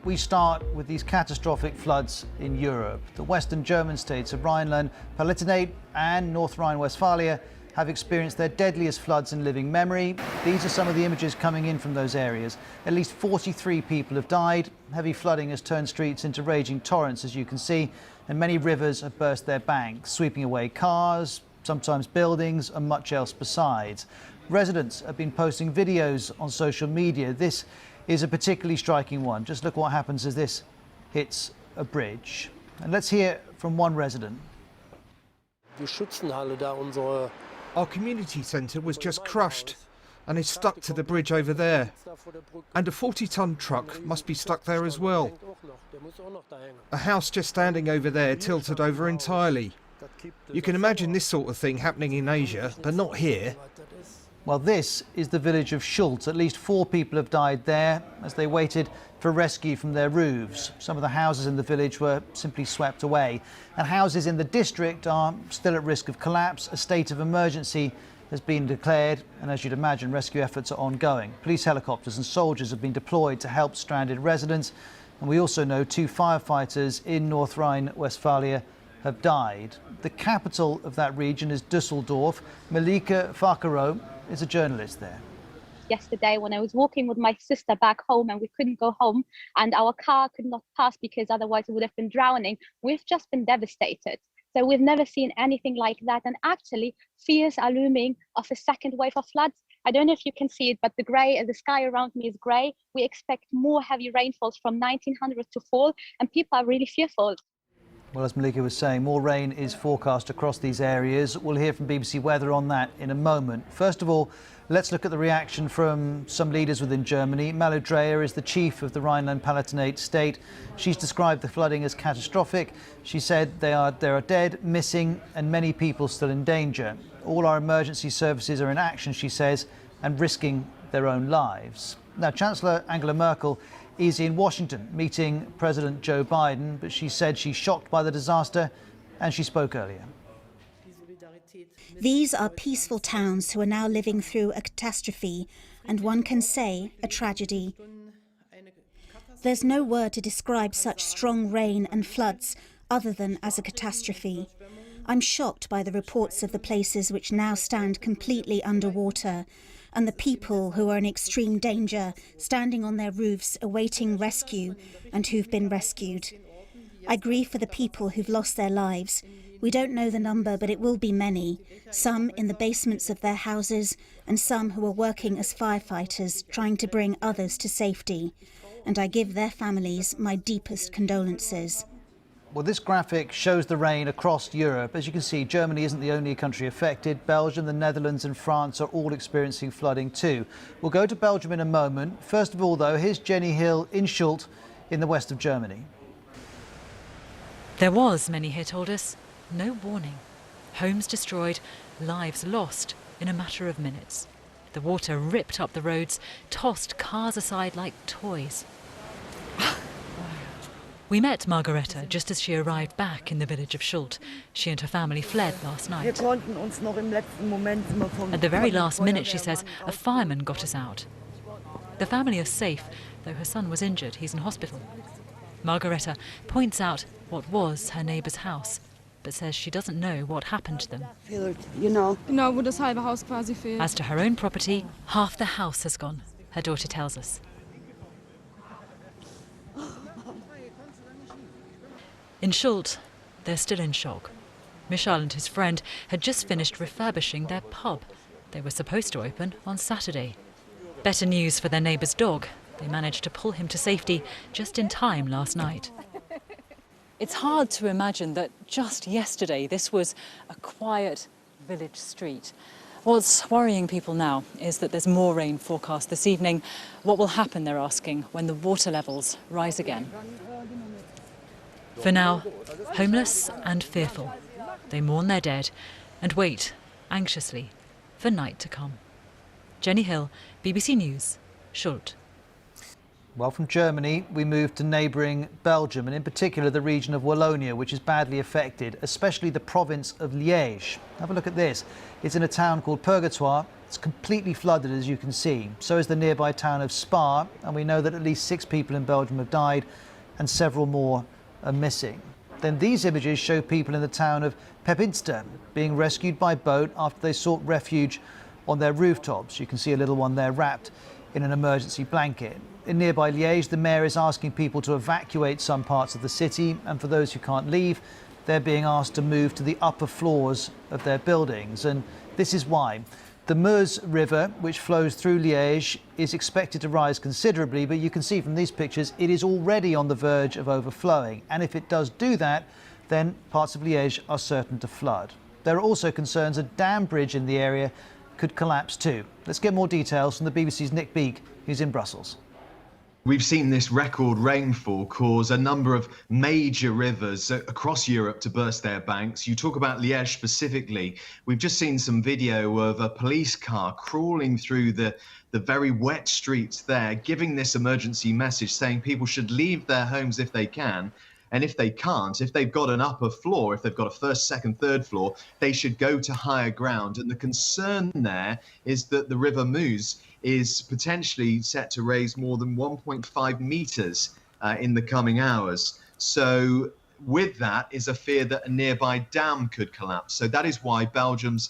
We start with these catastrophic floods in Europe. The western German states of Rhineland-Palatinate and North Rhine-Westphalia have experienced their deadliest floods in living memory. These are some of the images coming in from those areas. At least 43 people have died. Heavy flooding has turned streets into raging torrents, as you can see, and many rivers have burst their banks, sweeping away cars, sometimes buildings, and much else besides. Residents have been posting videos on social media. This is a particularly striking one. Just look what happens as this hits a bridge. And let's hear from one resident. Our community centre was just crushed and is stuck to the bridge over there. And a 40-ton truck must be stuck there as well. A house just standing over there tilted over entirely. You can imagine this sort of thing happening in Asia, but not here. Well, this is the village of Schult. At least 4 people have died there as they waited for rescue from their roofs. Some of the houses in the village were simply swept away. And houses in the district are still at risk of collapse. A state of emergency has been declared, and as you'd imagine, rescue efforts are ongoing. Police helicopters and soldiers have been deployed to help stranded residents. And we also know 2 firefighters in North Rhine-Westphalia have died. The capital of that region is Düsseldorf. Malika Fakaro is a journalist there. Yesterday, when I was walking with my sister back home and we couldn't go home and our car could not pass because otherwise it would have been drowning, we've just been devastated. So we've never seen anything like that. And actually, fears are looming of a second wave of floods. I don't know if you can see it, but the sky around me is grey. We expect more heavy rainfalls from 1900 to fall, and people are really fearful. Well, as Malika was saying, more rain is forecast across these areas. We'll hear from BBC Weather on that in a moment. First of all, let's look at the reaction from some leaders within Germany. Malu Dreyer is the chief of the Rhineland-Palatinate state. She's described the flooding as catastrophic. She said there are dead, missing, and many people still in danger. All our emergency services are in action, she says, and risking their own lives. Now, Chancellor Angela Merkel is in Washington meeting President Joe Biden, but she said she's shocked by the disaster, and she spoke earlier. These are peaceful towns who are now living through a catastrophe, and one can say a tragedy. There's no word to describe such strong rain and floods other than as a catastrophe. I'm shocked by the reports of the places which now stand completely underwater, and the people who are in extreme danger, standing on their roofs awaiting rescue and who've been rescued. I grieve for the people who've lost their lives. We don't know the number, but it will be many, some in the basements of their houses and some who are working as firefighters trying to bring others to safety. And I give their families my deepest condolences. Well, this graphic shows the rain across Europe. As you can see, Germany isn't the only country affected. Belgium, the Netherlands and France are all experiencing flooding too. We'll go to Belgium in a moment. First of all, though, here's Jenny Hill in Schult in the west of Germany. There was, many here told us, no warning. Homes destroyed, lives lost in a matter of minutes. The water ripped up the roads, tossed cars aside like toys. We met Margareta just as she arrived back in the village of Schult. She and her family fled last night. At the very last minute, she says, a fireman got us out. The family are safe, though her son was injured. He's in hospital. Margareta points out what was her neighbour's house, but says she doesn't know what happened to them. As to her own property, half the house has gone, her daughter tells us. In Schult, they're still in shock. Michal and his friend had just finished refurbishing their pub. They were supposed to open on Saturday. Better news for their neighbour's dog. They managed to pull him to safety just in time last night. It's hard to imagine that just yesterday this was a quiet village street. What's worrying people now is that there's more rain forecast this evening. What will happen, they're asking, when the water levels rise again? For now, homeless and fearful, they mourn their dead and wait anxiously for night to come. Jenny Hill, BBC News, Schult. Well, from Germany, we move to neighbouring Belgium, and in particular the region of Wallonia, which is badly affected, especially the province of Liège. Have a look at this. It's in a town called Purgatoire. It's completely flooded, as you can see. So is the nearby town of Spa, and we know that at least 6 people in Belgium have died and several more are missing. Then these images show people in the town of Pepinster being rescued by boat after they sought refuge on their rooftops. You can see a little one there wrapped in an emergency blanket. In nearby Liège, the mayor is asking people to evacuate some parts of the city, and for those who can't leave, they're being asked to move to the upper floors of their buildings. And this is why. The Meuse River, which flows through Liège, is expected to rise considerably, but you can see from these pictures it is already on the verge of overflowing. And if it does do that, then parts of Liège are certain to flood. There are also concerns a dam bridge in the area could collapse too. Let's get more details from the BBC's Nick Beake, who's in Brussels. We've seen this record rainfall cause a number of major rivers across Europe to burst their banks. You talk about Liège specifically. We've just seen some video of a police car crawling through the very wet streets there, giving this emergency message saying people should leave their homes if they can. And if they can't, if they've got an upper floor, if they've got a first, second, third floor, they should go to higher ground. And the concern there is that the River Meuse is potentially set to raise more than 1.5 meters in the coming hours. So with that is a fear that a nearby dam could collapse. So that is why Belgium's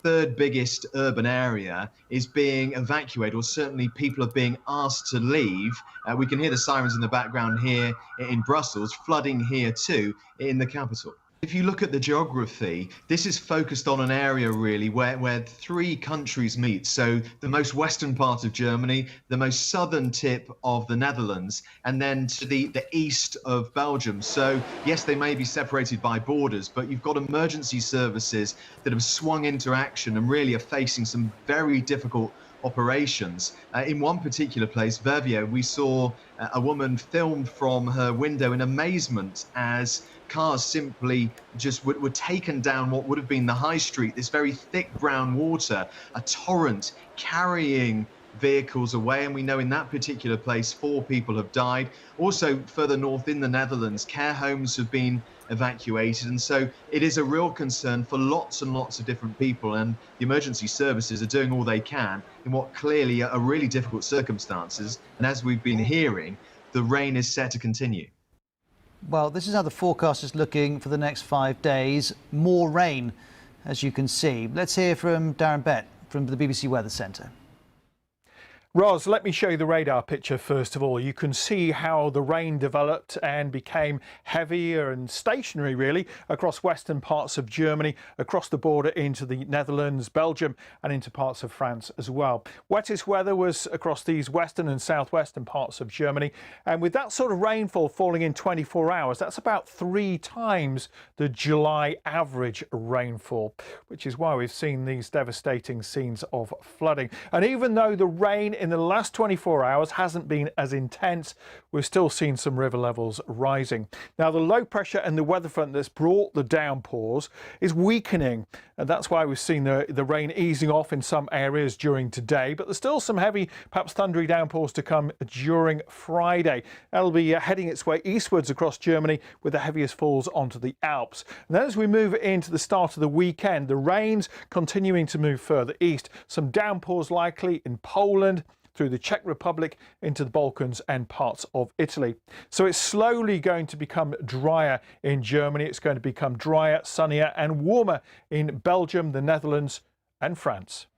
third biggest urban area is being evacuated, or certainly people are being asked to leave. We can hear the sirens in the background here in Brussels, flooding here too in the capital. If you look at the geography, this is focused on an area really where 3 countries meet. So the most western part of Germany, the most southern tip of the Netherlands, and then to the east of Belgium. So yes, they may be separated by borders, but you've got emergency services that have swung into action and really are facing some very difficult operations. In one particular place, Verviers, we saw a woman filmed from her window in amazement as cars simply just were taken down what would have been the high street, this very thick brown water, a torrent carrying vehicles away. And we know in that particular place 4 people have died. Also further north in the Netherlands, care homes have been evacuated, and so it is a real concern for lots and lots of different people, and the emergency services are doing all they can in what clearly are really difficult circumstances. And as we've been hearing, the rain is set to continue. Well, this is how the forecast is looking for the next 5 days. More rain, as you can see. Let's hear from Darren Bett from the BBC Weather Centre. Roz, let me show you the radar picture first of all. You can see how the rain developed and became heavier and stationary really across western parts of Germany, across the border into the Netherlands, Belgium and into parts of France as well. Wettest weather was across these western and southwestern parts of Germany, and with that sort of rainfall falling in 24 hours, that's about 3 times the July average rainfall, which is why we've seen these devastating scenes of flooding. And even though the rain in the last 24 hours hasn't been as intense, we've still seen some river levels rising. Now, the low pressure and the weather front that's brought the downpours is weakening, and that's why we've seen the rain easing off in some areas during today, but there's still some heavy, perhaps thundery downpours to come during Friday. That'll be heading its way eastwards across Germany with the heaviest falls onto the Alps. And then as we move into the start of the weekend, the rain's continuing to move further east. Some downpours likely in Poland, through the Czech Republic into the Balkans and parts of Italy. So it's slowly going to become drier in Germany. It's going to become drier, sunnier and warmer in Belgium, the Netherlands and France.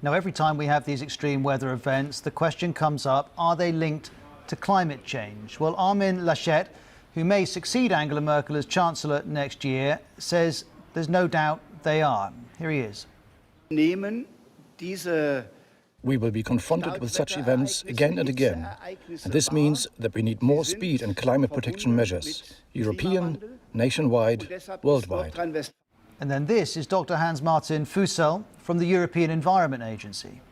Now, every time we have these extreme weather events, the question comes up, are they linked to climate change? Well, Armin Laschet, who may succeed Angela Merkel as Chancellor next year, says there's no doubt they are. Here he is. We will be confronted with such events again and again, and this means that we need more speed and climate protection measures, European, nationwide, worldwide. And then this is Dr. Hans-Martin Fussell from the European Environment Agency.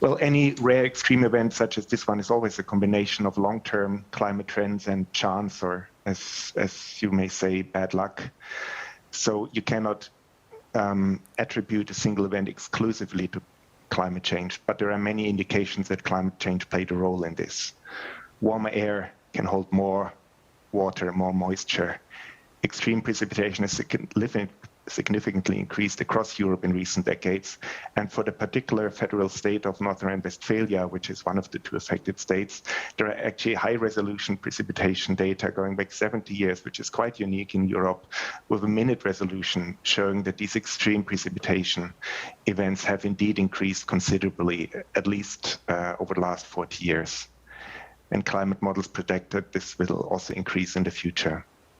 Well, any rare extreme event such as this one is always a combination of long-term climate trends and chance, or as you may say, bad luck. So you cannot attribute a single event exclusively to climate change, but there are many indications that climate change played a role in this. Warmer air can hold more water, more moisture. Extreme precipitation is significantly increased across Europe in recent decades. And for the particular federal state of North Rhine-Westphalia, which is one of the 2 affected states, there are actually high-resolution precipitation data going back 70 years, which is quite unique in Europe, with a minute resolution showing that these extreme precipitation events have indeed increased considerably, at least over the last 40 years. And climate models predict that this will also increase in the future.